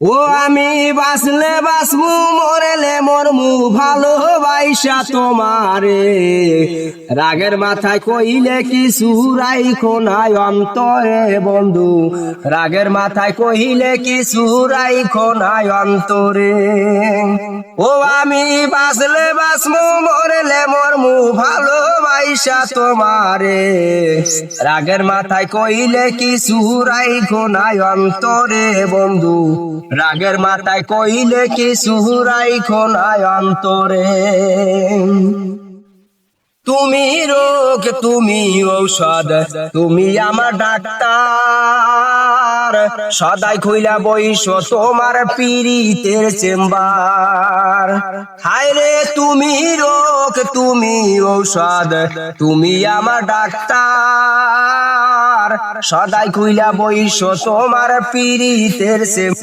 ও আমি বাঁচলে বাঁচবো মরেলে মরমু ভালোবাসা তোমারে রাগের মাথায় কইলে কিছু রাইখো নাই অন্তরে বন্ধু রাগের মাথায় কইলে কিছু রাইখো নাই অন্তরে ও আমি বাঁচলে বাঁচবো মরেলে মরমু ভালোবাসা তোমারে রাগের মাথায় কইলে কিছু রাইখো নাই অন্তরে বন্ধু রাগের মাথায় কইলে কিছু রাইখো নাই অন্তরে তুমি রোগ তুমি ঔষধ তুমি আমার ডাক্তার সদাই খুইলা বইস তোমার পীড়িতের চেম্বার হায় রে তুমি রোগ তুমি ঔষধ তুমি আমার ডাক্তার সদাই খুইলা বইস তোমার পীড়িতের চেম্বার